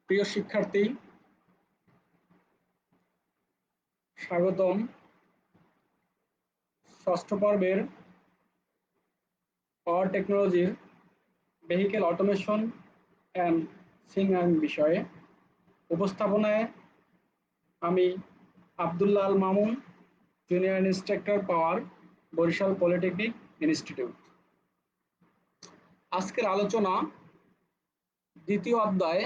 প্রিয় শিক্ষার্থী, স্বাগতম ষষ্ঠ পর্বের পাওয়ার টেকনোলজির ভেহিকেল অটোমেশন অ্যান্ড সিগন্যালিং বিষয়ে। উপস্থাপনায় আমি আব্দুল্লাহ আল মামুন, জুনিয়র ইন্সট্রাক্টর, পাওয়ার, বরিশাল পলিটেকনিক ইনস্টিটিউট। আজকের আলোচনা দ্বিতীয় অধ্যায়,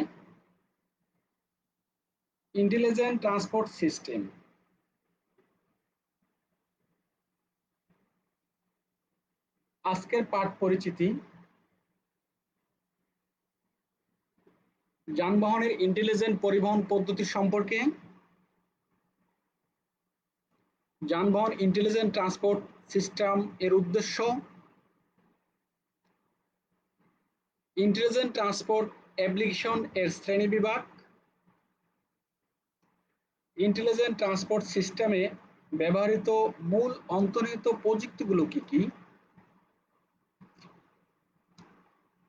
ইন্টেলিজেন্ট ট্রান্সপোর্ট সিস্টেম। আজকের পাঠ পরিচিতি: যানবাহনের ইন্টেলিজেন্ট পরিবহন পদ্ধতি সম্পর্কে, যানবাহন ইন্টেলিজেন্ট ট্রান্সপোর্ট সিস্টেম এর উদ্দেশ্য, ইন্টেলিজেন্ট ট্রান্সপোর্ট অ্যাপ্লিকেশন এর শ্রেণীবিভাগ, ইন্টেলিজেন্ট ট্রান্সপোর্ট সিস্টেমে ব্যবহৃত মূল অন্তর্নিহিত প্রযুক্তিগুলো কি কি,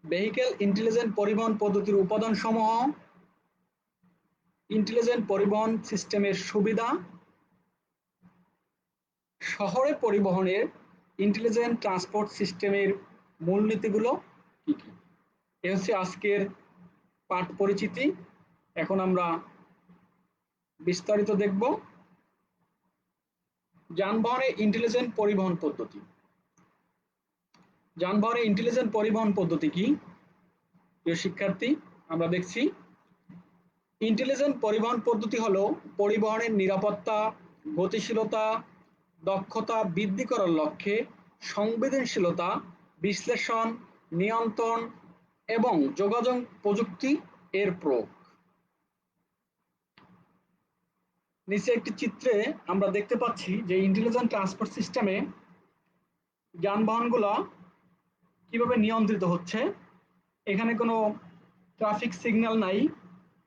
ভেহিকেল ইন্টেলিজেন্ট পরিবহন পদ্ধতির উপাদানসমূহ, ইন্টেলিজেন্ট পরিবহন সিস্টেমের সুবিধা, শহরে পরিবহনের ইন্টেলিজেন্ট ট্রান্সপোর্ট সিস্টেমের মূলনীতিগুলো কি কি। এ হচ্ছে আজকের পাঠ পরিচিতি। এখন আমরা বিস্তারিত দেখব। যানবাহনের ইন্টেলিজেন্ট পরিবহন পদ্ধতি। যানবাহনের ইন্টেলিজেন্ট পরিবহন পদ্ধতি কি? প্রিয় শিক্ষার্থী, আমরা দেখছি ইন্টেলিজেন্ট পরিবহন পদ্ধতি হলো পরিবহনের নিরাপত্তা, গতিশীলতা, দক্ষতা বৃদ্ধি করার লক্ষ্যে সংবেদনশীলতা, বিশ্লেষণ, নিয়ন্ত্রণ এবং যোগাযোগ প্রযুক্তি এর প্রয়োগ। নিচে একটি চিত্রে আমরা দেখতে পাচ্ছি যে ইন্টেলিজেন্ট ট্রান্সপোর্ট সিস্টেমে যানবাহনগুলো কিভাবে নিয়ন্ত্রিত হচ্ছে। এখানে কোনো ট্রাফিক সিগন্যাল নাই,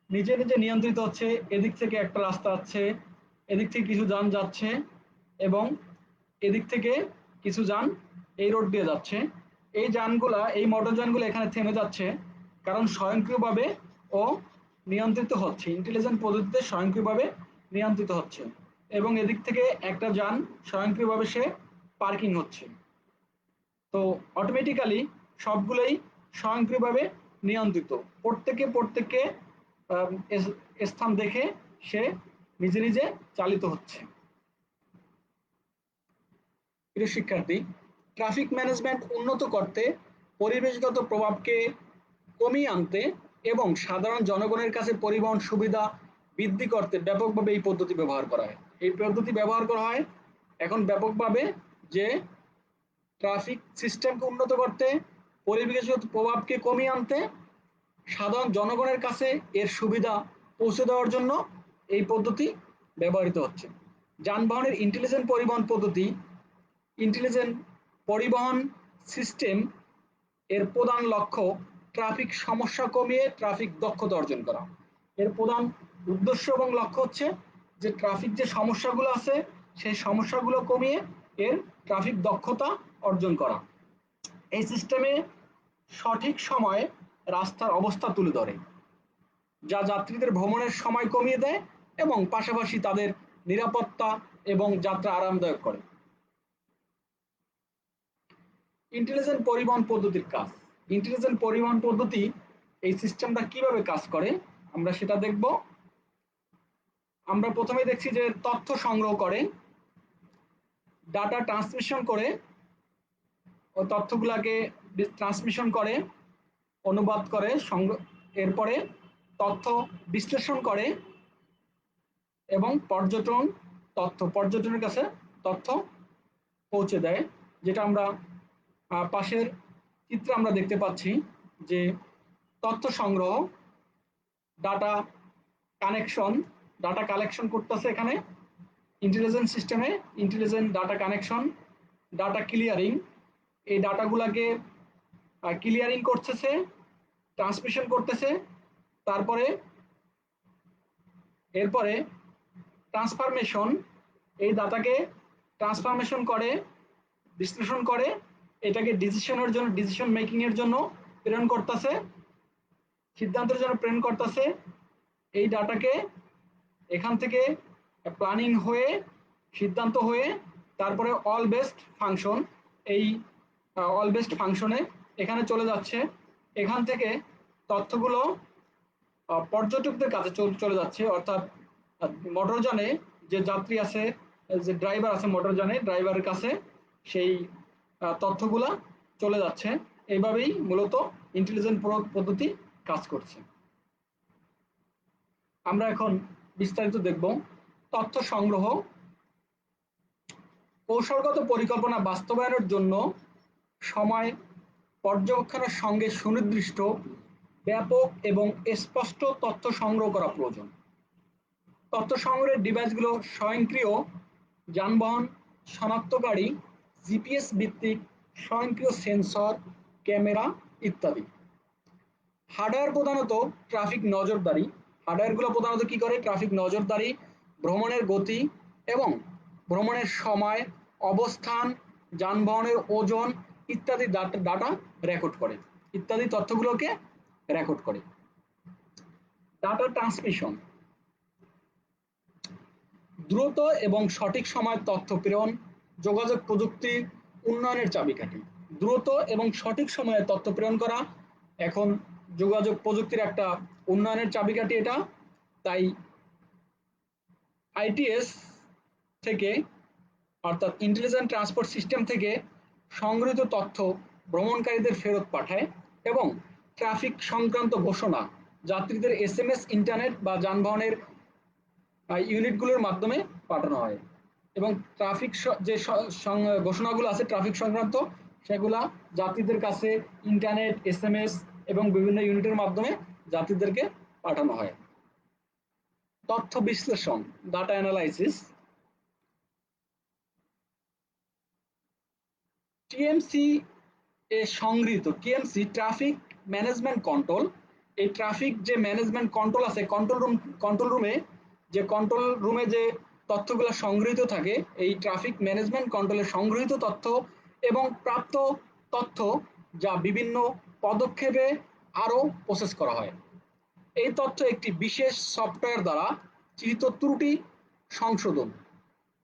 নিজে নিজে নিয়ন্ত্রিত হচ্ছে। এদিক থেকে একটা রাস্তা আছে, এদিক থেকে কিছু যান যাচ্ছে এবং এদিক থেকে কিছু যান এই রোড দিয়ে যাচ্ছে। এই যানগুলা, এই মোটর যানগুলো এখানে থেমে যাচ্ছে কারণ স্বয়ংক্রিয়ভাবে ও নিয়ন্ত্রিত হচ্ছে, ইন্টেলিজেন্ট পদ্ধতিতে স্বয়ংক্রিয়ভাবে নিয়ন্ত্রিত হচ্ছে। এবং এদিক থেকে একটা যান স্বয়ংক্রিয়ভাবে সে পার্কিং হচ্ছে। তো অটোমেটিক্যালি সবগুলোই স্বয়ংক্রিয়ভাবে নিয়ন্ত্রিত, প্রত্যেকে স্থান দেখে সে নিজে নিজে চালিত হচ্ছে। প্রিয় শিক্ষার্থী, ট্রাফিক ম্যানেজমেন্ট উন্নত করতে, পরিবেশগত প্রভাবকে কমিয়ে আনতে এবং সাধারণ জনগণের কাছে পরিবহন সুবিধা বৃদ্ধি করতে ব্যাপকভাবে এই পদ্ধতি ব্যবহার করা হয়। এই পদ্ধতি ব্যবহার করা হয় এখন ব্যাপকভাবে, যে ট্রাফিক সিস্টেমকে উন্নত করতে, পরিবেশগত প্রভাবকে কমিয়ে আনতে, সাধারণ জনগণের কাছে এর সুবিধা পৌঁছে দেওয়ার জন্য এই পদ্ধতি ব্যবহৃত হচ্ছে। যানবাহনের ইন্টেলিজেন্ট পরিবহন পদ্ধতি, ইন্টেলিজেন্ট পরিবহন সিস্টেম এর প্রধান লক্ষ্য ট্রাফিক সমস্যা কমিয়ে ট্রাফিক দক্ষতা অর্জন করা। এর প্রধান উদ্দেশ্য এবং লক্ষ্য হচ্ছে যে ট্রাফিক যে সমস্যাগুলো আছে সেই সমস্যাগুলো কমিয়ে এর ট্রাফিক দক্ষতা অর্জন করা। এই সিস্টেমে সঠিক সময়ে রাস্তার অবস্থা তুলে ধরে, যা যাত্রীদের ভ্রমণের সময় কমিয়ে দেয় এবং পাশাপাশি তাদের নিরাপত্তা এবং যাত্রা আরামদায়ক করে। ইন্টেলিজেন্ট পরিবহন পদ্ধতির কাজ। ইন্টেলিজেন্ট পরিবহন পদ্ধতি, এই সিস্টেমটা কিভাবে কাজ করে আমরা সেটা দেখব। আমরা প্রথমে দেখছি যে তথ্য সংগ্রহ করে, ডাটা ট্রান্সমিশন করে, ও তথ্যগুলাকে ট্রান্সমিশন করে, অনুবাদ করে, এরপরে তথ্য বিশ্লেষণ করে এবং পর্যটনের কাছে তথ্য পৌঁছে দেয়। যেটা আমরা পাশের চিত্রে আমরা দেখতে পাচ্ছি যে তথ্য সংগ্রহ, ডাটা কানেকশন, ডাটা কালেকশন করতেছে এখানে ইন্টেলিজেন্ট সিস্টেমে, intelligent data connection, data clearing, এই ডাটাগুলাকে ক্লিয়ারিং করতেছে, ট্রান্সমিশন করতেছে, তারপরে এরপরে ট্রান্সফরমেশন, এই ডাটাকে ট্রান্সফরমেশন করে, বিশ্লেষণ করে, এটাকে ডিসিশনের জন্য, ডিসিশন মেকিং এর জন্য প্রেরণ করতেছে, সিদ্ধান্তের জন্য প্রেরণ করতেছে। এই ডাটাকে এখান থেকে প্ল্যানিং হয়ে সিদ্ধান্ত হয়ে তারপরে অল বেসড ফাংশন, এই অল বেসড ফাংশনে এখানে চলে যাচ্ছে। এখান থেকে তথ্যগুলো পর্যটকদের কাছে চলে যাচ্ছে, অর্থাৎ মোটরযানে যে যাত্রী আছে, যে ড্রাইভার আছে মোটরযানে, ড্রাইভারের কাছে সেই তথ্যগুলা চলে যাচ্ছে। এইভাবেই মূলত ইন্টেলিজেন্ট পদ্ধতি কাজ করছে। আমরা এখন বিস্তারিত দেখব। তথ্য সংগ্রহ, কৌশলগত পরিকল্পনা বাস্তবায়নের জন্য সময় পর্যবেক্ষণের সঙ্গে সুনির্দিষ্ট, ব্যাপক এবং স্পষ্ট তথ্য সংগ্রহ করা প্রয়োজন। তথ্য সংগ্রহের ডিভাইসগুলো স্বয়ংক্রিয় যানবাহন শনাক্তকারী, জিপিএস ভিত্তিক স্বয়ংক্রিয় সেন্সর, ক্যামেরা ইত্যাদি। হার্ডওয়্যার প্রধানত ট্রাফিক নজরদারি। হার্ডওয়্যারগুলো প্রধানত কি করে? ট্রাফিক নজরদারি, ভ্রমণের গতি এবং ভ্রমণের সময়, অবস্থান, যানবাহনের ওজন ইত্যাদি ডাটা রেকর্ড করে, ইত্যাদি তথ্যগুলোকে রেকর্ড করে। ডাটা ট্রান্সমিশন, দ্রুত এবং সঠিক সময়ে তথ্য প্রেরণ যোগাযোগ প্রযুক্তির উন্নয়নের চাবিকাঠি। দ্রুত এবং সঠিক সময়ে তথ্য প্রেরণ করা এখন যোগাযোগ প্রযুক্তির একটা উন্নয়নের চাবিকাঠি এটা। তাই আইটিএস থেকে, অর্থাৎ ইন্টেলিজেন্ট ট্রান্সপোর্ট সিস্টেম থেকে সংগৃহীত তথ্য ভ্রমণকারীদের ফেরত পাঠায় এবং ট্রাফিক সংক্রান্ত ঘোষণা যাত্রীদের এসএমএস, ইন্টারনেট বা যানবাহনের ইউনিটগুলোর মাধ্যমে পাঠানো হয়। এবং ট্রাফিক যে ঘোষণাগুলো আছে ট্রাফিক সংক্রান্ত, সেগুলা যাত্রীদের কাছে ইন্টারনেট, এসএমএস এবং বিভিন্ন ইউনিটের মাধ্যমে যাত্রীদেরকে পাঠানো হয়। তথ্য বিশ্লেষণ, ডাটা অ্যানালাইসিস, টিএমসি এ সংগৃহীত, টিএমসি ট্রাফিক ম্যানেজমেন্ট কন্ট্রোল, এই ট্রাফিক যে ম্যানেজমেন্ট কন্ট্রোল আছে, কন্ট্রোল রুমে যে তথ্যগুলো সংগৃহীত থাকে, এই ট্রাফিক ম্যানেজমেন্ট কন্ট্রোলে সংগৃহীত তথ্য এবং প্রাপ্ত তথ্য যা বিভিন্ন পদক্ষেপে আরও প্রসেস করা হয়। এই তথ্য একটি বিশেষ সফটওয়্যার দ্বারা চিহ্নিত ত্রুটি সংশোধন,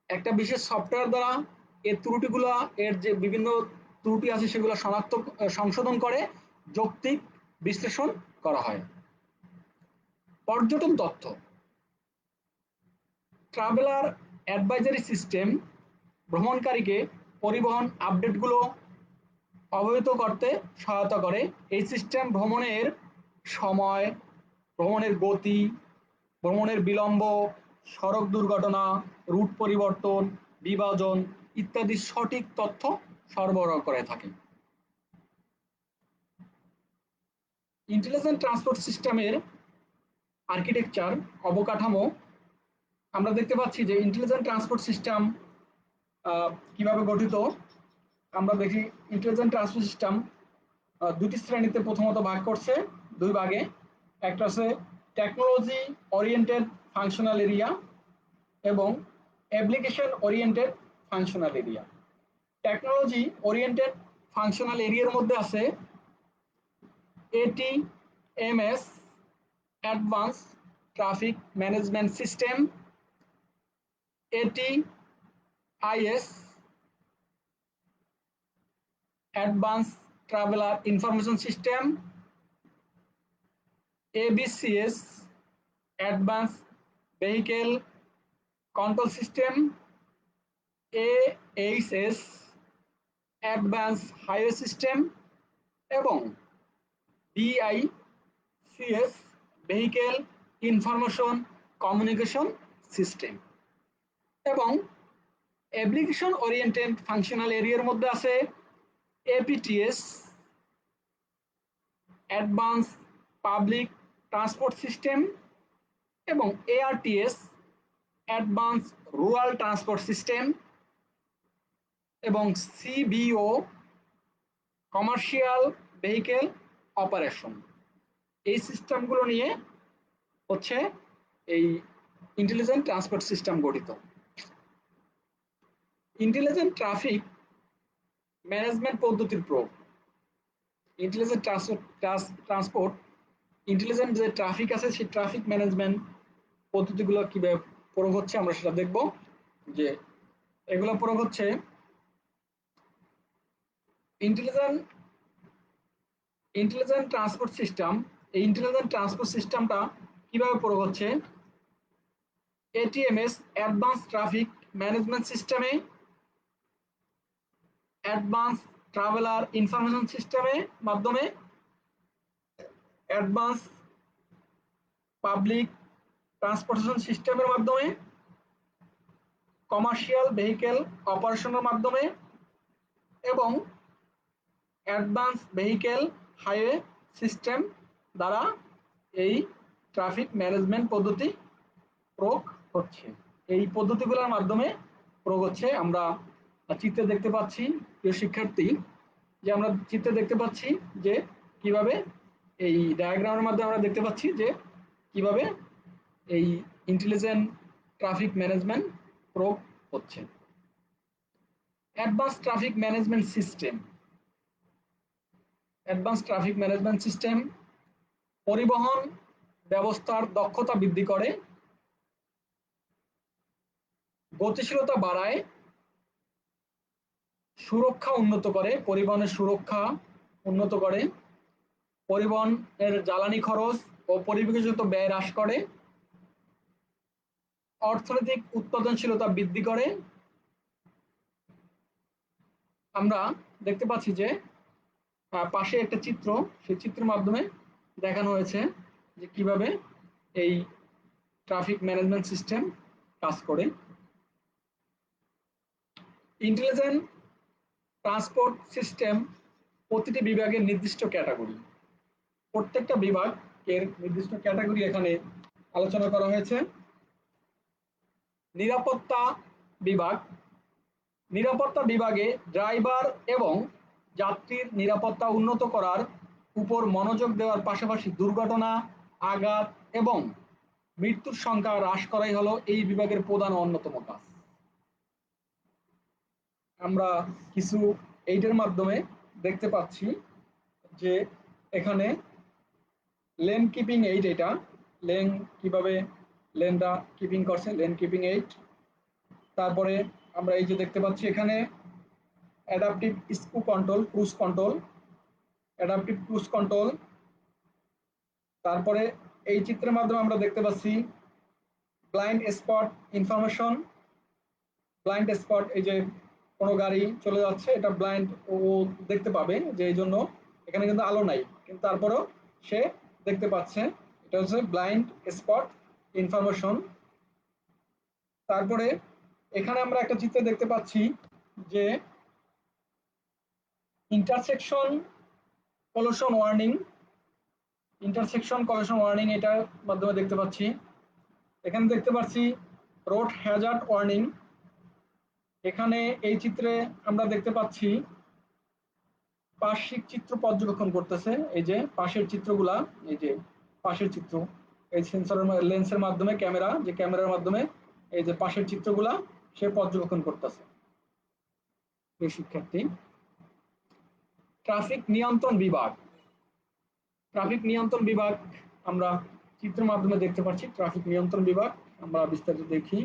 একটা বিশেষ সফটওয়্যার দ্বারা এর ত্রুটিগুলো, এর যে বিভিন্ন ত্রুটি আছে সেগুলো সংশোধন করে যৌক্তিক বিশ্লেষণ করা হয়। পর্যটন তথ্য, ট্রাভেলার অ্যাডভাইজারি সিস্টেম ভ্রমণকারীকে পরিবহন আপডেটগুলো অবহিত করতে সহায়তা করে। এই সিস্টেম ভ্রমণের সময়, ভ্রমণের গতি, ভ্রমণের বিলম্ব, সড়ক দুর্ঘটনা, রুট পরিবর্তন, বিভাজন ইত্যাদি সঠিক তথ্য সরবরাহ করে থাকে। ইন্টেলিজেন্ট ট্রান্সপোর্ট সিস্টেমের আর্কিটেকচার, অবকাঠামো, আমরা দেখতে পাচ্ছি যে ইন্টেলিজেন্ট ট্রান্সপোর্ট সিস্টেম কিভাবে গঠিত। আমরা দেখি ইন্টেলিজেন্ট ট্রান্সপোর্ট সিস্টেম দুটি শ্রেণীতে প্রথমত ভাগ করছে, দুই ভাগে। একটা আছে টেকনোলজি ওরিয়েন্টেড ফাংশনাল এরিয়া এবং application oriented functional area. Technology oriented functional এরিয়ার মধ্যে আছে ATMS, advance traffic management system, ATIS, advance traveller information system, ABCS, advance vehicle control system, AHS, advance highway system এবং BICS, vehicle information communication system. এবং application oriented functional এরিয়ার মধ্যে আছে APTS, advance public transport system এবং ARTS, advance rural transport system এবং CBO, commercial vehicle operation. এই সিস্টেমগুলো নিয়ে হচ্ছে এই ইন্টেলিজেন্ট ট্রান্সপোর্ট সিস্টেম গঠিত। ইন্টেলিজেন্ট ট্রাফিক ম্যানেজমেন্ট পদ্ধতির প্রয়োগ। ইন্টেলিজেন্ট ট্রান্সপোর্ট ইন্টেলিজেন্ট যে ট্রাফিক আছে সেই ট্রাফিক ম্যানেজমেন্ট পদ্ধতিগুলো কিভাবে প্রয়োগ হচ্ছে আমরা সেটা দেখব। যে এগুলো প্রয়োগ হচ্ছে ইন্টেলিজেন্ট ইন্টেলিজেন্ট ট্রান্সপোর্ট সিস্টেম। এই ইন্টেলিজেন্ট ট্রান্সপোর্ট সিস্টেমটা কিভাবে প্রয়োগ হচ্ছে, এটিএমএস অ্যাডভান্স ট্রাফিক ম্যানেজমেন্ট সিস্টেমে, অ্যাডভান্স ট্রাভেলার ইনফরমেশন সিস্টেমে মাধ্যমে, অ্যাডভান্স পাবলিক ট্রান্সপোর্টেশন সিস্টেমের মাধ্যমে, কমার্শিয়াল ভেহিকেল অপারেশনের মাধ্যমে এবং অ্যাডভান্স ভেহিকেল হাইওয়ে সিস্টেম দ্বারা এই ট্রাফিক ম্যানেজমেন্ট পদ্ধতি প্রয়োগ হচ্ছে। এই পদ্ধতিগুলোর মাধ্যমে প্রয়োগ হচ্ছে। আমরা চিত্রে দেখতে পাচ্ছি প্রিয় শিক্ষার্থী, যে আমরা চিত্রে দেখতে পাচ্ছি যে কিভাবে এই ডায়াগ্রামের মাধ্যমে আমরা দেখতে পাচ্ছি যে কিভাবে এই ইন্টেলিজেন্ট ট্রাফিক ম্যানেজমেন্ট প্রয়োগ হচ্ছে। Advance traffic management system, advance traffic management system পরিবহন ব্যবস্থার দক্ষতা বৃদ্ধি করে, গতিশীলতা বাড়ায়, সুরক্ষা উন্নত করে, পরিবহনের সুরক্ষা উন্নত করে, পরিবহনের জ্বালানি খরচ ও পরিবেশগত ব্যয় হ্রাস করে, অর্থনৈতিক উৎপাদনশীলতা বৃদ্ধি করে। আমরা দেখতে পাচ্ছি যে পাশে একটা চিত্র, সেই চিত্রের মাধ্যমে দেখানো হয়েছে যে কিভাবে এই ট্রাফিক ম্যানেজমেন্ট সিস্টেম কাজ করে। ইন্টেলিজেন্ট ট্রান্সপোর্ট সিস্টেম প্রতিটি বিভাগের নির্দিষ্ট ক্যাটাগরি, প্রত্যেকটা বিভাগের নির্দিষ্ট ক্যাটাগরি এখানে আলোচনা করা হয়েছে। নিরাপত্তা বিভাগ, নিরাপত্তা বিভাগে ড্রাইভার এবং যাত্রীর নিরাপত্তা উন্নত করার উপর মনোযোগ দেওয়ার পাশাপাশি দুর্ঘটনা, আঘাত এবং মৃত্যুর সংখ্যা হ্রাস করাই হলো এই বিভাগের প্রধান অন্যতম কাজ। আমরা কিছু এইটার মাধ্যমে দেখতে পাচ্ছি যে এখানে লেন কিপিং এইড, এটা লেন কিভাবে লেনটা কিপিং করছে, লেন কিপিং এইড। তারপরে আমরা এই যে দেখতে পাচ্ছি এখানে adaptive screw control, cruise control, adaptive cruise control. তারপরে এই চিত্রের মাধ্যমে আমরা দেখতে পাচ্ছি blind spot information, blind spot, এই যে কোনো গাড়ি চলে যাচ্ছে এটা ব্লাইন্ড ও দেখতে পাবে, যে এই জন্য এখানে কিন্তু আলো নাই কিন্তু তারপরেও সে দেখতে পাচ্ছে, এটা হচ্ছে ব্লাইন্ড স্পট ইনফরমেশন। তারপরে এখানে আমরা একটা চিত্র দেখতে পাচ্ছি যে intersection collision warning, intersection collision warning এটার মাধ্যমে দেখতে পাচ্ছি। এখানে দেখতে পাচ্ছি রোড হ্যাজার্ড ওয়ার্নিং। এখানে এই চিত্রে আমরা দেখতে পাচ্ছি পার্শ্বিক চিত্র পর্যবেক্ষণ করতেছে, এই যে পাশের চিত্রগুলা, এই যে পাশের চিত্র, এই সেন্সরের লেন্সের মাধ্যমে ক্যামেরা, যে ক্যামেরার মাধ্যমে এই যে পাশের চিত্রগুলা সে পর্যবেক্ষণ করতেছে। এই শিক্ষার্থী, ট্রাফিক নিয়ন্ত্রণ বিভাগ, ট্রাফিক নিয়ন্ত্রণ বিভাগ আমরা চিত্রের মাধ্যমে দেখতে পাচ্ছি। ট্রাফিক নিয়ন্ত্রণ বিভাগ আমরা বিস্তারিত দেখি।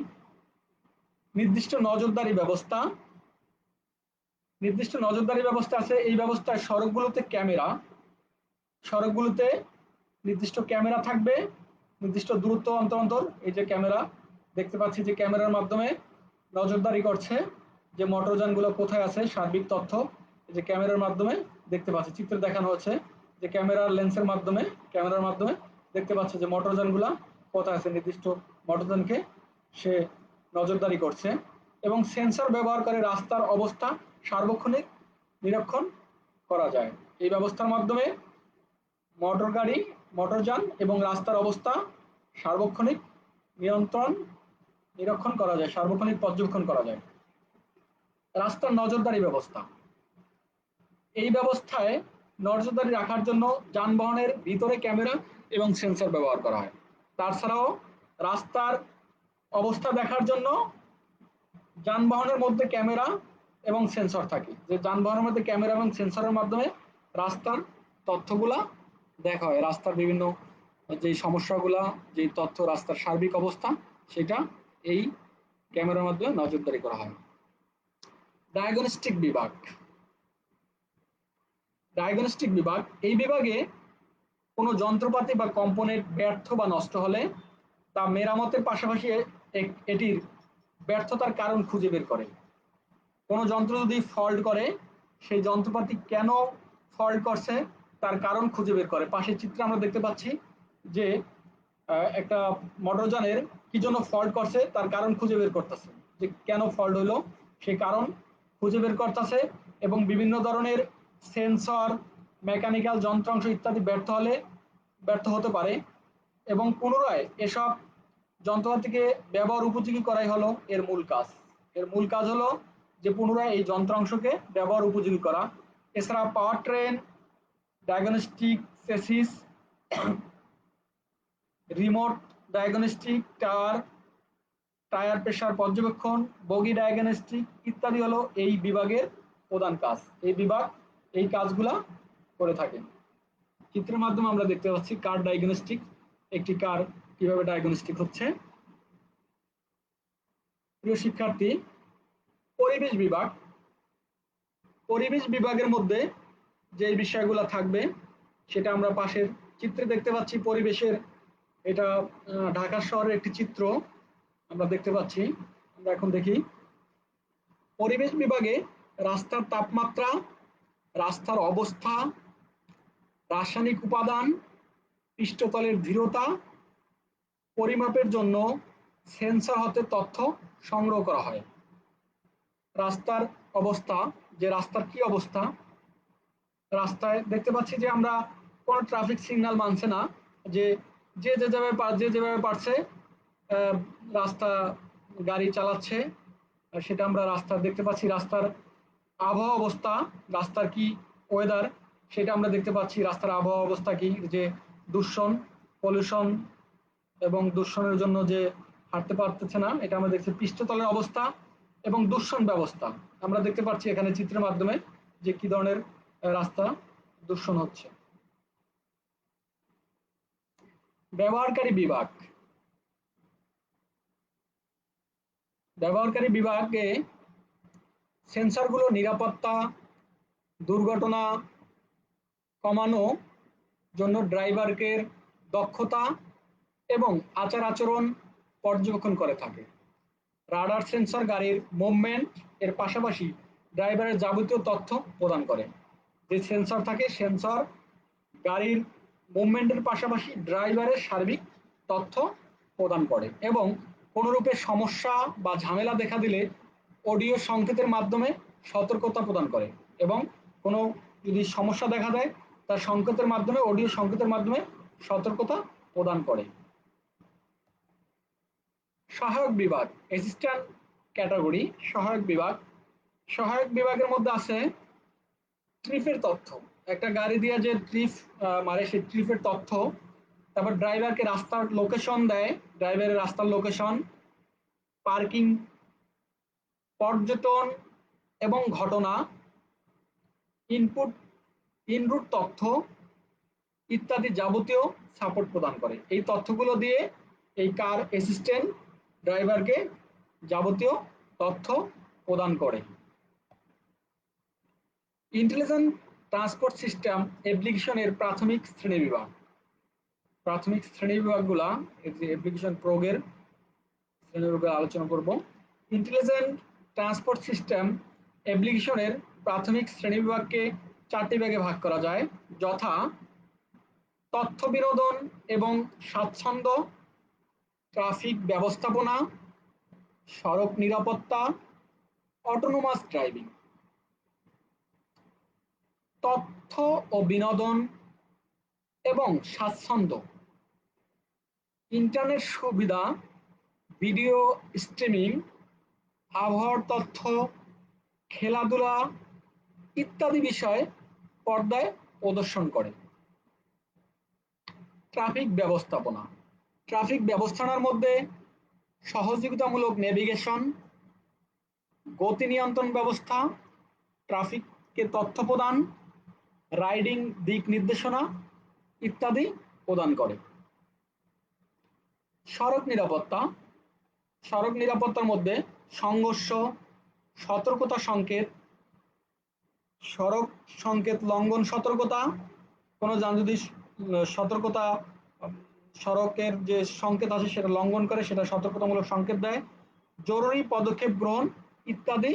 নির্দিষ্ট নজরদারি ব্যবস্থা, নির্দিষ্ট নজরদারি ব্যবস্থা আছে। এই ব্যবস্থায় সড়কগুলোতে ক্যামেরা, সড়কগুলোতে নির্দিষ্ট ক্যামেরা থাকবে, নির্দিষ্ট দূরত্ব অন্তর অন্তর এই যে ক্যামেরা দেখতে পাচ্ছি, যে ক্যামেরার মাধ্যমে নজরদারি করছে যে মোটরযানগুলো কোথায় আছে, সার্বিক তথ্য এই যে ক্যামেরার মাধ্যমে দেখতে পাচ্ছি। চিত্রে দেখানো হচ্ছে যে ক্যামেরার লেন্সের মাধ্যমে, ক্যামেরার মাধ্যমে দেখতে পাচ্ছে যে মোটরযানগুলো কোথায় আছে, নির্দিষ্ট মোটরযানকে সে নজরদারি করছে। এবং সেন্সর ব্যবহার করে রাস্তার অবস্থা সার্বক্ষণিক নিরীক্ষণ করা যায়। এই ব্যবস্থার মাধ্যমে মোটর গাড়ি, মোটরযান এবং রাস্তার অবস্থা সার্বক্ষণিক নিরীক্ষণ করা যায়, সার্বক্ষণিক পর্যবেক্ষণ করা যায়। রাস্তার নজরদারি ব্যবস্থা, এই ব্যবস্থায় নজরদারি রাখার জন্য যানবাহনের ভিতরে ক্যামেরা এবং সেন্সর ব্যবহার করা হয়। তাছাড়াও রাস্তার অবস্থা দেখার জন্য যানবাহনের মধ্যে ক্যামেরা এবং সেন্সর থাকে, যে যানবাহনের মধ্যে ক্যামেরা এবং সেন্সরের মাধ্যমে রাস্তার তথ্যগুলা দেখা হয়, রাস্তার বিভিন্ন যে সমস্যাগুলা, যে তথ্য, রাস্তার সার্বিক অবস্থা, সেটা এই ক্যামেরার মাধ্যমে নজরদারি করা হয়। ডায়াগনস্টিক বিভাগ। ডায়াগনস্টিক বিভাগ, এই বিভাগে কোনো যন্ত্রপাতি বা কম্পোনেন্ট ব্যর্থ বা নষ্ট হলে তা মেরামতের পাশাপাশি এটির ব্যর্থতার কারণ খুঁজে বের করে। কোনো যন্ত্র যদি ফল্ট করে, সেই যন্ত্রপাতি কেন ফল্ট করছে তার কারণ খুঁজে বের করে। পাশের চিত্রে আমরা দেখতে পাচ্ছি যে একটা মোটরযানের কি জন্য ফল্ট করছে তার কারণ খুঁজে বের করতেছে, যে কেন ফল্ট হলো সেই কারণ খুঁজে বের করতেছে। এবং বিভিন্ন ধরনের সেন্সর, মেকানিক্যাল যন্ত্রাংশ ইত্যাদি ব্যর্থ হতে পারে, এবং পুনরায় এসব যন্ত্রপাতিকে ব্যবহার উপযোগী করাই হলো এর মূল কাজ। এর মূল কাজ হলো যে পুনরায় এই যন্ত্রাংশকে ব্যবহার উপযোগী করা। এছাড়া পাওয়ার train, diagnostic chassis, remote diagnostic tower, tyre pressure পর্যবেক্ষণ, বগি ডায়াগনস্টিক ইত্যাদি হলো এই বিভাগের প্রধান কাজ। এই বিভাগ এই কাজগুলা করে থাকে। চিত্রের মাধ্যমে আমরা দেখতে পাচ্ছি কার ডায়াগনস্টিক, একটি কার কিভাবে ডায়াগনস্টিক হচ্ছে। প্রিয় শিক্ষার্থী, পরিবেশ বিভাগ। পরিবেশ বিভাগের মধ্যে যে বিষয়গুলো থাকবে সেটা আমরা পাশের চিত্রে দেখতে পাচ্ছি। পরিবেশের, এটা ঢাকা শহরের একটি চিত্র আমরা দেখতে পাচ্ছি। আমরা এখন দেখি পরিবেশ বিভাগে রাস্তার তাপমাত্রা, রাস্তার অবস্থা, রাসায়নিক উপাদান, পৃষ্ঠতলের দৃঢ়তা পরিমাপের জন্য সেন্সর হতে তথ্য সংগ্রহ করা হয়। রাস্তার অবস্থা, যে রাস্তার কি অবস্থা, রাস্তায় দেখতে পাচ্ছি যে আমরা কোনো ট্রাফিক সিগন্যাল মানছে না, যে যে যেভাবে পারছে রাস্তা গাড়ি চালাচ্ছে, সেটা আমরা রাস্তা দেখতে পাচ্ছি। রাস্তার আবহাওয়া অবস্থা, রাস্তার কি ওয়েদার, সেটা আমরা দেখতে পাচ্ছি। রাস্তার আবহাওয়া অবস্থা কি, যে দূষণ, পলিউশন, এবং দূষণের জন্য যে হাঁটতে পারতেছে না, এটা আমরা দেখছি। পৃষ্ঠতলের অবস্থা এবং দূষণ ব্যবস্থা আমরা দেখতে পাচ্ছি এখানে চিত্রের মাধ্যমে, যে কি ধরনের রাস্তা দূষণ হচ্ছে। ব্যবহারকারী বিভাগ। ব্যবহারকারী বিভাগে সেন্সরগুলো নিরাপত্তা, দুর্ঘটনা কমানো জন্য ড্রাইভারকে দক্ষতা এবং আচার আচরণ পর্যবেক্ষণ করে থাকে। রাডার সেন্সর গাড়ির মুভমেন্ট এর পাশাপাশি ড্রাইভারের যাবতীয় তথ্য প্রদান করে। যে সেন্সর থাকে, সেন্সর গাড়ির মুভমেন্টের পাশাপাশি ড্রাইভারের সার্বিক তথ্য প্রদান করে, এবং কোনোরূপে সমস্যা বা ঝামেলা দেখা দিলে অডিও সংকেতের মাধ্যমে সতর্কতা প্রদান করে, এবং কোনো যদি সমস্যা দেখা দেয় তার সংকেতের মাধ্যমে, অডিও সংকেতের মাধ্যমে সতর্কতা প্রদান করে। সহায়ক বিভাগ, অ্যাসিস্ট্যান্ট ক্যাটাগরি। সহায়ক বিভাগ, সহায়ক বিভাগের মধ্যে আছে ট্রিপের তথ্য। একটা গাড়ি দিয়ে যে ট্রিপ মারে, সেই ট্রিপের তথ্য। তারপর ড্রাইভারকে রাস্তার লোকেশন দেয়, ড্রাইভারের রাস্তার লোকেশন, পার্কিং, পর্যটন এবং ঘটনা, ইনপুট, ইনরুট তথ্য ইত্যাদি যাবতীয় সাপোর্ট প্রদান করে। এই তথ্যগুলো দিয়ে এই কার অ্যাসিস্ট্যান্ট ড্রাইভারকে যাবতীয় তথ্য প্রদান করে। ইন্টেলিজেন্ট ট্রান্সপোর্ট সিস্টেম অ্যাপ্লিকেশনের প্রাথমিক শ্রেণীবিভাগ। প্রাথমিক শ্রেণীবিভাগগুলা অ্যাপ্লিকেশন প্রয়োগের শ্রেণীবিভাগে আলোচনা করব। ইন্টেলিজেন্ট ট্রান্সপোর্ট সিস্টেম অ্যাপ্লিকেশনের প্রাথমিক শ্রেণীবিভাগকে 4টি ভাগে ভাগ করা যায়, যথা তথ্য বিনোদন এবং স্বাচ্ছন্দ্য, ট্রাফিক ব্যবস্থাপনা, সড়ক নিরাপত্তা, অটোনোমাস ড্রাইভিং। তথ্য ও বিনোদন এবং স্বাচ্ছন্দ্য, ইন্টারনেট সুবিধা, ভিডিও স্ট্রিমিং, আবহাওয়ার তথ্য, খেলাধুলা ইত্যাদি বিষয় পর্দায় প্রদর্শন করে। ট্রাফিক ব্যবস্থাপনা, ট্রাফিক ব্যবস্থাপনার মধ্যে সহযোগিতামূলক নেভিগেশন, গতি নিয়ন্ত্রণ ব্যবস্থা, ট্রাফিককে তথ্য প্রদান, রাইডিং দিক নির্দেশনা ইত্যাদি প্রদান করে। সড়ক নিরাপত্তা, সড়ক নিরাপত্তার মধ্যে সংঘর্ষ, সতর্কতা সংকেত, সড়ক সংকেত লঙ্ঘন সতর্কতা, কোনো যান যদি সতর্কতা সড়কের যে সংকেত আছে সেটা লঙ্ঘন করে সেটা সতর্কতামূলক সংকেত দেয়, জরুরি পদক্ষেপ গ্রহণ ইত্যাদি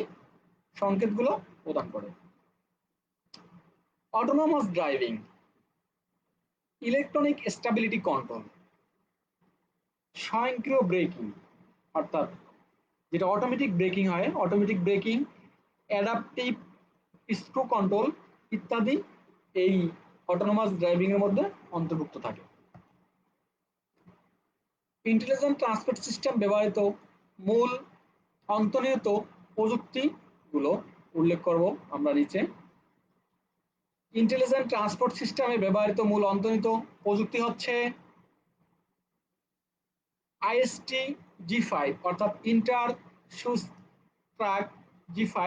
সংকেতগুলো প্রদান করে। Autonomous driving, electronic stability control, স্বয়ংক্রিয় ব্রেকিং অর্থাৎ যেটা অটোমেটিক ব্রেকিং হয়, automatic breaking, adaptive screw control ইত্যাদি এই অটোনোমাস ড্রাইভিং এর মধ্যে অন্তর্ভুক্ত থাকে। ইন্টেলিজেন্ট ট্রান্সপোর্ট সিস্টেম ব্যবহৃত মূল অন্তর্নিহিত প্রযুক্তিগুলো উল্লেখ করব আমরা নিচে। ইন্টেলিজেন্ট ট্রান্সপোর্ট সিস্টেমে ব্যবহৃত মূল অন্তর্নিহিত প্রযুক্তি হচ্ছে আইএসটি G5 অর্থাৎ inter shoes truck G5,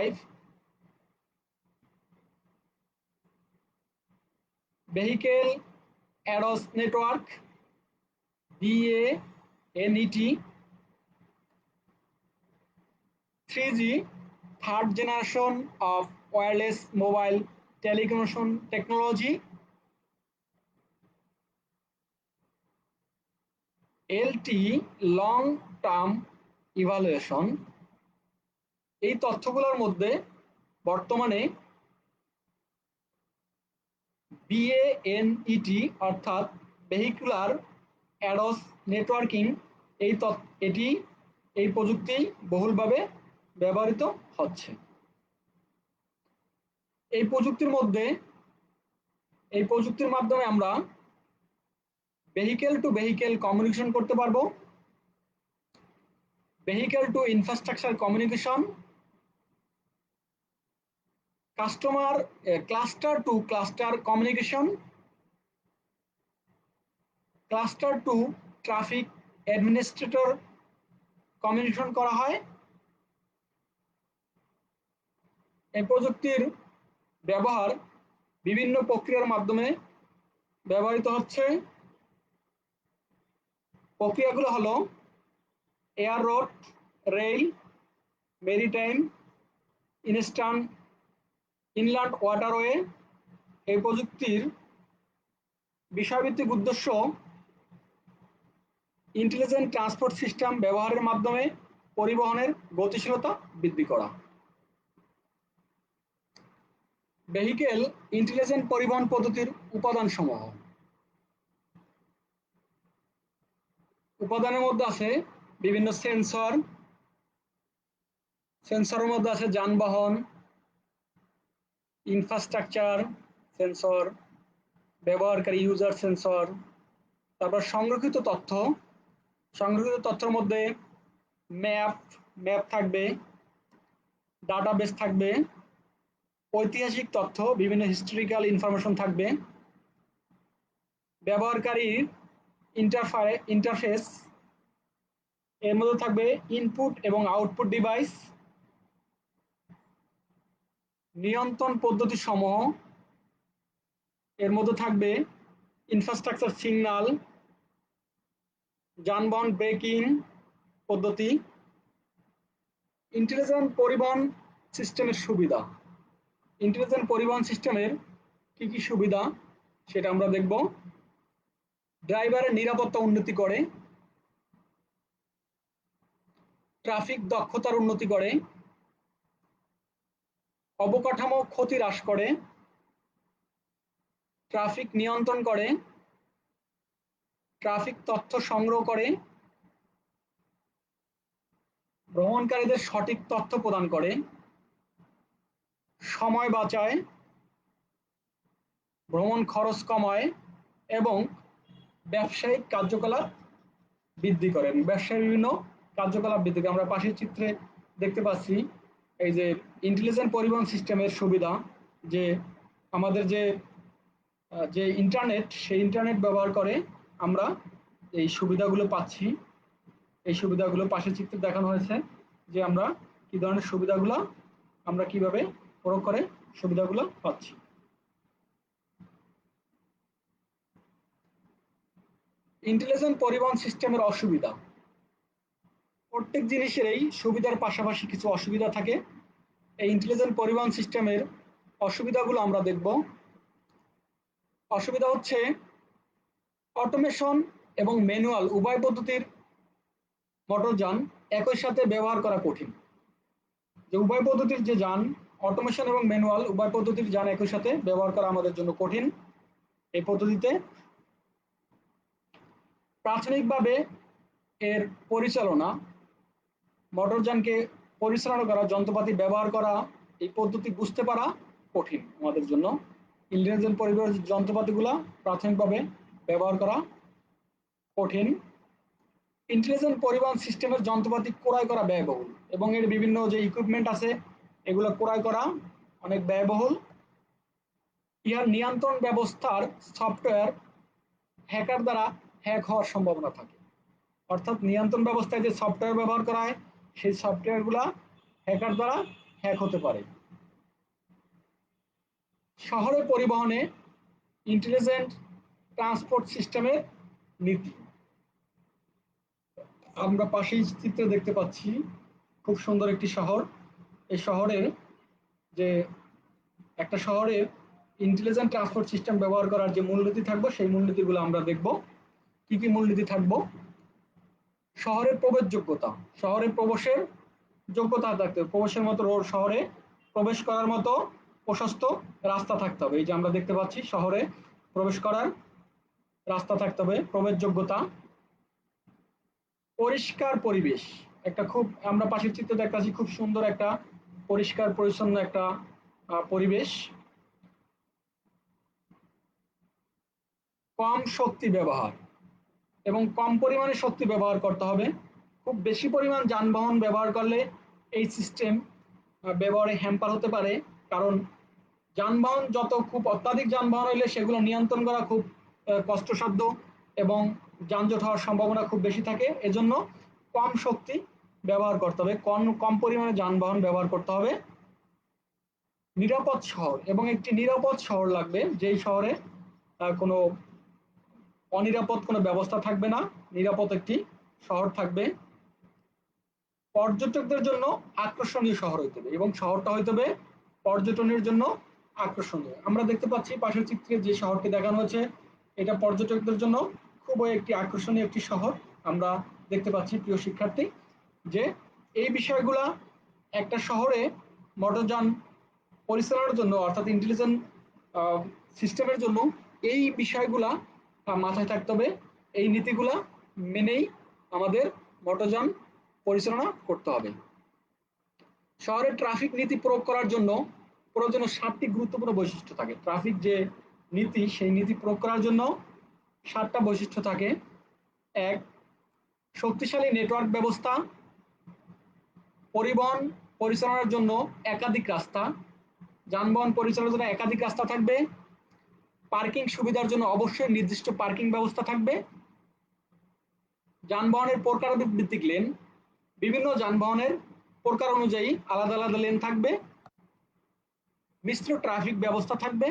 vehicle ads network BANET, 3G third generation of wireless mobile telecommunication technology, LTE long term evaluation. এই তথ্যগুলোর মধ্যে বর্তমানে BANET অর্থাৎ ভেহিকুলার অ্যাডস নেটওয়ার্কিং এই প্রযুক্তি বহুলভাবে ব্যবহৃত হচ্ছে। এই প্রযুক্তির মাধ্যমে আমরা ভেহিকেল টু ভেহিকেল কমিউনিকেশন করতে পারবো, vehicle to infrastructure communication, customer cluster to cluster communication, cluster to traffic administrator communication করা হয়। এই প্রযুক্তির ব্যবহার বিভিন্ন প্রক্রিয়ার মাধ্যমে ব্যবহৃত হচ্ছে। প্রক্রিয়াগুলো হলো air road, rail, maritime, inland waterway. এই প্রযুক্তির বিষয়ভিত্তিক উদ্দেশ্য ইন্টেলিজেন্ট ট্রান্সপোর্ট সিস্টেম ব্যবহারের মাধ্যমে পরিবহনের গতিশীলতা বৃদ্ধি করা। ভেহিকেল ইন্টেলিজেন্ট পরিবহন পদ্ধতির উপাদানসমূহ। উপাদানের মধ্যে আছে বিভিন্ন সেন্সরের মধ্যে আছে যানবাহন, ইনফ্রাস্ট্রাকচার সেন্সর, ব্যবহারকারী ইউজার সেন্সর, তারপর সংরক্ষিত তথ্যের মধ্যে ম্যাপ থাকবে, ডাটাবেস থাকবে, ঐতিহাসিক তথ্য বিভিন্ন হিস্টোরিক্যাল ইনফরমেশন থাকবে, ব্যবহারকারীর ইন্টারফেস, এর মধ্যে থাকবে ইনপুট এবং আউটপুট ডিভাইস, নিয়ন্ত্রণ পদ্ধতি সমূহ, এর মধ্যে থাকবে ইনফ্রাস্ট্রাকচার সিগন্যাল, যানবাহন ব্রেকিং পদ্ধতি। ইন্টেলিজেন্ট পরিবহন সিস্টেমের সুবিধা, ইন্টেলিজেন্ট পরিবহন সিস্টেমের কি কি সুবিধা সেটা আমরা দেখব। ড্রাইভারের নিরাপত্তা উন্নতি করে, ট্রাফিক দক্ষতার উন্নতি করে, অবকাঠামো ক্ষতি হ্রাস করে, ট্রাফিক নিয়ন্ত্রণ করে, ট্রাফিক তথ্য সংগ্রহ করে, ভ্রমণকারীদের সঠিক তথ্য প্রদান করে, সময় বাঁচায়, ভ্রমণ খরচ কমায় এবং ব্যবসায়িক কার্যকলাপ বৃদ্ধি করে। ব্যবসায় বিভিন্ন কার্যকলাপ বৃদ্ধি করে। আমরা পাশের চিত্রে দেখতে পাচ্ছি এই যে ইন্টেলিজেন্ট পরিবহন সিস্টেমের সুবিধা, যে আমাদের যে ইন্টারনেট, সেই ইন্টারনেট ব্যবহার করে আমরা এই সুবিধাগুলো পাচ্ছি। এই সুবিধাগুলো পাশের চিত্রে দেখানো হয়েছে যে আমরা কি ধরনের সুবিধাগুলো আমরা কিভাবে প্রয়োগ করে সুবিধাগুলো পাচ্ছি। ইন্টেলিজেন্ট পরিবহন সিস্টেমের অসুবিধা। প্রত্যেক জিনিসেরই সুবিধার পাশাপাশি কিছু অসুবিধা থাকে। এই ইন্টেলিজেন্ট পরিবহন সিস্টেমের অসুবিধাগুলো আমরা দেখব। অসুবিধা হচ্ছে অটোমেশন এবং ম্যানুয়াল উভয় পদ্ধতির মোটরযান একই সাথে ব্যবহার করা কঠিন। যে উভয় পদ্ধতির যে যান, অটোমেশন এবং ম্যানুয়াল উভয় পদ্ধতির যান একই সাথে ব্যবহার করা আমাদের জন্য কঠিন এই পদ্ধতিতে। প্রাথমিকভাবে এর পরিচালনা, মোটরযানকে পরিচালনা করা, যন্ত্রপাতি ব্যবহার করা, এই পদ্ধতি বুঝতে পারা কঠিন আমাদের জন্য। ইন্টেলিজেন্ট পরিবহন যন্ত্রপাতিগুলো প্রাথমিকভাবে ব্যবহার করা কঠিন। ইন্টেলিজেন্ট পরিবহন সিস্টেমের যন্ত্রপাতি ক্রয় করা ব্যয়বহুল এবং এর বিভিন্ন যে ইকুইপমেন্ট আছে এগুলো ক্রয় করা অনেক ব্যয়বহুল। ইহার নিয়ন্ত্রণ ব্যবস্থার সফটওয়্যার হ্যাকার দ্বারা হ্যাক হওয়ার সম্ভাবনা থাকে। অর্থাৎ নিয়ন্ত্রণ ব্যবস্থায় যে সফটওয়্যার ব্যবহার করা হয় সেই সফটওয়্যারগুলো হ্যাকার দ্বারা হ্যাক হতে পারে। শহরে পরিবহনে ইন্টেলিজেন্ট ট্রান্সপোর্ট সিস্টেমের নীতি। আমরা পাশেই চিত্রে দেখতে পাচ্ছি খুব সুন্দর একটি শহর। এই শহরের যে একটা শহরের ইন্টেলিজেন্ট ট্রান্সপোর্ট সিস্টেম ব্যবহার করার যে মূলনীতি থাকবে সেই মূলনীতিগুলো আমরা দেখব। কি কি মূলনীতি থাকবো? শহরের প্রবেশ যোগ্যতা, শহরে প্রবেশের যোগ্যতা থাকতে হবে, প্রবেশের মতো রোড, শহরে প্রবেশ করার মতো প্রশস্ত রাস্তা থাকতে হবে। এই যে আমরা দেখতে পাচ্ছি শহরে প্রবেশ করার রাস্তা থাকতে হবে, প্রবেশ যোগ্যতা। পরিষ্কার পরিবেশ, একটা খুব আমরা পাশের চিত্রে দেখতে পাচ্ছি খুব সুন্দর একটা পরিষ্কার পরিচ্ছন্ন একটা পরিবেশ। কম শক্তি ব্যবহার এবং কম পরিমাণে শক্তি ব্যবহার করতে হবে। খুব বেশি পরিমাণ যানবাহন ব্যবহার করলে এই সিস্টেম ব্যবহারে হ্যাম্পার হতে পারে, কারণ যানবাহন যত খুব অত্যাধিক যানবাহন হলে সেগুলো নিয়ন্ত্রণ করা খুব কষ্টসাধ্য এবং যানজট হওয়ার সম্ভাবনা খুব বেশি থাকে। এজন্য কম শক্তি ব্যবহার করতে হবে, কম পরিমাণে যানবাহন ব্যবহার করতে হবে। নিরাপদ শহর এবং একটি নিরাপদ শহর লাগবে, যেই শহরে কোনো অনিরাপদ কোনো ব্যবস্থা থাকবে না, নিরাপদ একটি শহর থাকবে। পর্যটকদের জন্য আকর্ষণীয় শহর হইতে হবে এবং শহরটা হইতে হবে পর্যটনের জন্য আকর্ষণীয়। আমরা দেখতে পাচ্ছি পাশের চিত্রে যে শহরটি দেখানো হয়েছে এটা পর্যটকদের জন্য খুবই একটি আকর্ষণীয় একটি শহর। আমরা দেখতে পাচ্ছি প্রিয় শিক্ষার্থী যে এই বিষয়গুলা একটা শহরে মোটরযান পরিচালনার জন্য অর্থাৎ ইন্টেলিজেন্ট সিস্টেমের জন্য এই বিষয়গুলা মাথায় থাকতে হবে। এই নীতিগুলা মেনেই আমাদের মোটরযান পরিচালনা করতে হবে। শহরে ট্রাফিক নীতি প্রয়োগ করার জন্য প্রয়োজনীয় 7টি গুরুত্বপূর্ণ বৈশিষ্ট্য থাকে। ট্রাফিক যে নীতি সেই নীতি প্রয়োগ করার জন্য 7টা বৈশিষ্ট্য থাকে। 1, শক্তিশালী নেটওয়ার্ক ব্যবস্থা, পরিবহন পরিচালনার জন্য একাধিক রাস্তা, যানবাহন পরিচালনার জন্য একাধিক রাস্তা থাকবে, পার্কিং সুবিধার জন্য অবশ্যই নির্দিষ্ট পার্কিং ব্যবস্থা থাকবে, যানবাহনের প্রকার ভিত্তিক লেন, বিভিন্ন যানবাহনের প্রকার অনুযায়ী আলাদা আলাদা লেন থাকবে, মিশ্র ট্রাফিক ব্যবস্থা থাকবে,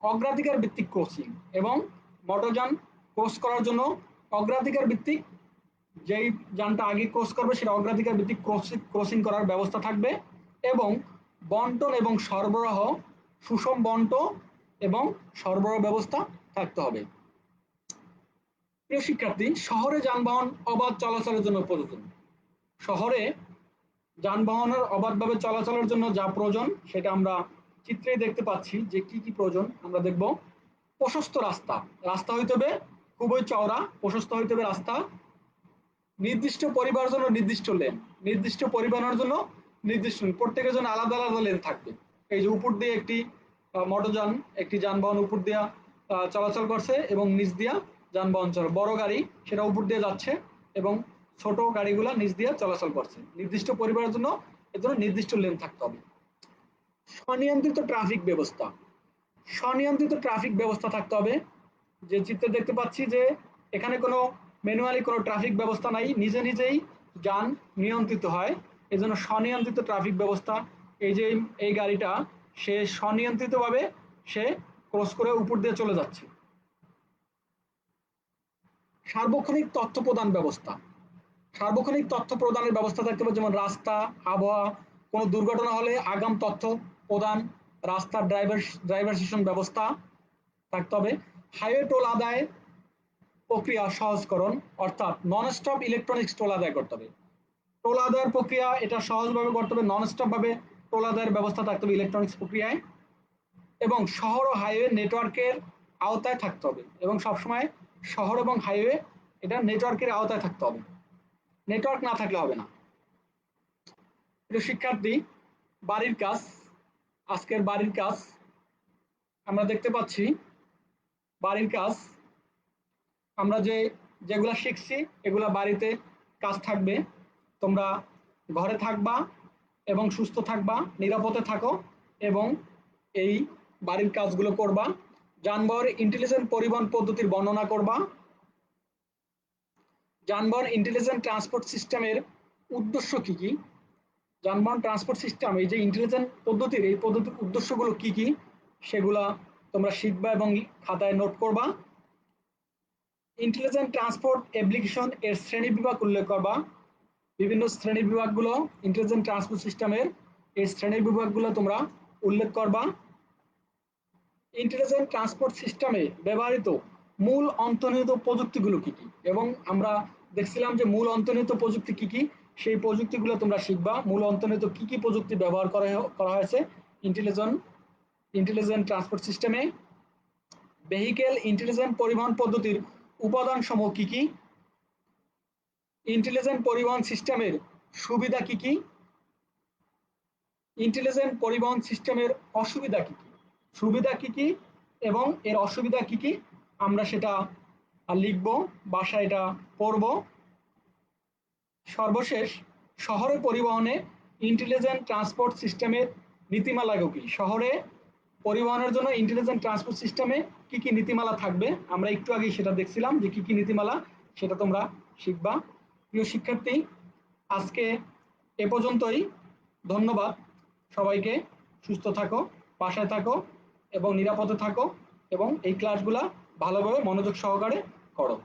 অগ্রাধিকার ভিত্তিক ক্রসিং এবং মোটরযান ক্রস করার জন্য অগ্রাধিকার ভিত্তিক যেই যানটা আগে ক্রস করবে সেটা অগ্রাধিকার ভিত্তিক ক্রসিং করার ব্যবস্থা থাকবে এবং বন্টন এবং সরবরাহ সুষম বন্টন এবং সরবরাহ ব্যবস্থা থাকতে হবে। প্রিয় শিক্ষার্থী, শহরে যানবাহন অবাধ চলাচলের জন্য প্রয়োজন। শহরে যানবাহনের অবাধভাবে চলাচলের জন্য যা প্রয়োজন সেটা আমরা চিত্রেই দেখতে পাচ্ছি যে কি কি প্রয়োজন। আমরা দেখব প্রশস্ত রাস্তা, রাস্তা হইতে হবে খুবই চওড়া, প্রশস্ত হইতে হবে রাস্তা, নির্দিষ্ট পরিবহনের জন্য নির্দিষ্ট লেন, নির্দিষ্ট পরিবহনের জন্য নির্দিষ্ট লেন, প্রত্যেকের জন্য আলাদা আলাদা লেন থাকবে। এই যে উপর দিয়ে একটি মোটরযান একটি যানবাহন উপর দিয়া চলাচল করছে এবং নিচ দিয়া যানবাহন চলে, বড় গাড়ি সেটা উপর দিয়ে যাচ্ছে এবং ছোট গাড়িগুলা নিচ দিয়ে চলাচল করছে। নির্দিষ্ট পরিবহনের জন্য এর জন্য নির্দিষ্ট লেন থাকতে হবে। স্বনিয়ন্ত্রিত ট্রাফিক ব্যবস্থা, স্বনিয়ন্ত্রিত ট্রাফিক ব্যবস্থা থাকতে হবে। যে চিত্রে দেখতে পাচ্ছি যে এখানে কোনো ম্যানুয়ালি কোনো ট্রাফিক ব্যবস্থা নাই, নিজে নিজেই যান নিয়ন্ত্রিত হয়, এজন্য স্বনিয়ন্ত্রিত ট্রাফিক ব্যবস্থা। এই যে এই গাড়িটা সে স্বনিয়ন্ত্রিতভাবে সে ক্রস করে উপর দিয়ে চলে যাচ্ছে। সার্বক্ষণিক তথ্য প্রদান ব্যবস্থা, সার্বক্ষণিক তথ্য প্রদানের ব্যবস্থা থাকতে হবে, যেমন রাস্তা, আবহাওয়া, কোনো দুর্ঘটনা হলে আগাম তথ্য প্রদান, রাস্তার ড্রাইভারসেশন ব্যবস্থা থাকতে হবে। হাইওয়ে টোল আদায় প্রক্রিয়া সহজকরণ, অর্থাৎ নন স্টপ ইলেকট্রনিক্স টোল আদায় করতে হবে। টোল আদায়ের প্রক্রিয়া এটা সহজভাবে করতে হবে, নন স্টপ ভাবে টোল আদায়ের ব্যবস্থা থাকতে হবে ইলেকট্রনিক্স প্রক্রিয়ায়, এবং শহর ও হাইওয়ে নেটওয়ার্কের আওতায় থাকতে হবে, এবং সবসময় শহর এবং হাইওয়ে এটা নেটওয়ার্কের আওতায় থাকতে হবে, নেটওয়ার্ক না থাকলে হবে না। প্রিয় শিক্ষার্থী, বাড়ির কাজ, আজকের বাড়ির কাজ আমরা দেখতে পাচ্ছি। বাড়ির কাজ আমরা যেগুলা শিখছি এগুলা বাড়িতে কাজ থাকবে। তোমরা ঘরে থাকবা এবং সুস্থ থাকবা, নিরাপদে থাকো এবং এই বাড়ির কাজগুলো করবা। যানবাহন ইন্টেলিজেন্ট পরিবহন পদ্ধতির বর্ণনা করবা। যানবাহন ইন্টেলিজেন্ট ট্রান্সপোর্ট সিস্টেমের উদ্দেশ্য কি কি, যানবাহন ট্রান্সপোর্ট সিস্টেম এই যে ইন্টেলিজেন্ট পদ্ধতির, এই পদ্ধতির উদ্দেশ্যগুলো কি কি সেগুলা তোমরা শিখবা এবং খাতায় নোট করবা। ইন্টেলিজেন্ট ট্রান্সপোর্ট অ্যাপ্লিকেশন এর শ্রেণী বিভাগ উল্লেখ করবা, বিভিন্ন শ্রেণী বিভাগগুলো ইন্টেলিজেন্ট ট্রান্সপোর্ট সিস্টেমের, এই শ্রেণী বিভাগগুলো তোমরা উল্লেখ করবা। ইন্টেলিজেন্ট ট্রান্সপোর্ট সিস্টেমে ব্যবহৃত মূল অন্তর্নিহিত প্রযুক্তিগুলো কি কি, এবং আমরা দেখছিলাম যে মূল অন্তর্নিহিত প্রযুক্তি কি কি, সেই প্রযুক্তিগুলো তোমরা শিখবা। মূল অন্তর্নিহিত কি কি প্রযুক্তি ব্যবহার করা হয়েছে ইন্টেলিজেন্ট ট্রান্সপোর্ট সিস্টেমে। ভেহিকেল ইন্টেলিজেন্ট পরিবহন পদ্ধতির উপাদান সমূহ কি কি, ইন্টেলিজেন্ট পরিবহন সিস্টেমের সুবিধা কি কি, ইন্টেলিজেন্ট পরিবহন সিস্টেমের অসুবিধা কি কি, সুবিধা কি কি এবং এর অসুবিধা কি কি আমরা সেটা লিখব, বাসায় এটা পড়ব। সর্বশেষ, শহরে পরিবহনে ইন্টেলিজেন্ট ট্রান্সপোর্ট সিস্টেমের নীতিমালা কি, শহরে পরিবহনের জন্য ইন্টেলিজেন্ট ট্রান্সপোর্ট সিস্টেমে কি কি নীতিমালা থাকবে, আমরা একটু আগে সেটা দেখছিলাম যে কি কি নীতিমালা, সেটা তোমরা শিখবা। প্রিয় শিক্ষার্থী, আজকে এ পর্যন্তই। ধন্যবাদ সবাইকে। সুস্থ থাকো, বাসায় থাকো এবং নিরাপদে থাকো, এবং এই ক্লাসগুলা ভালোভাবে মনোযোগ সহকারে করো।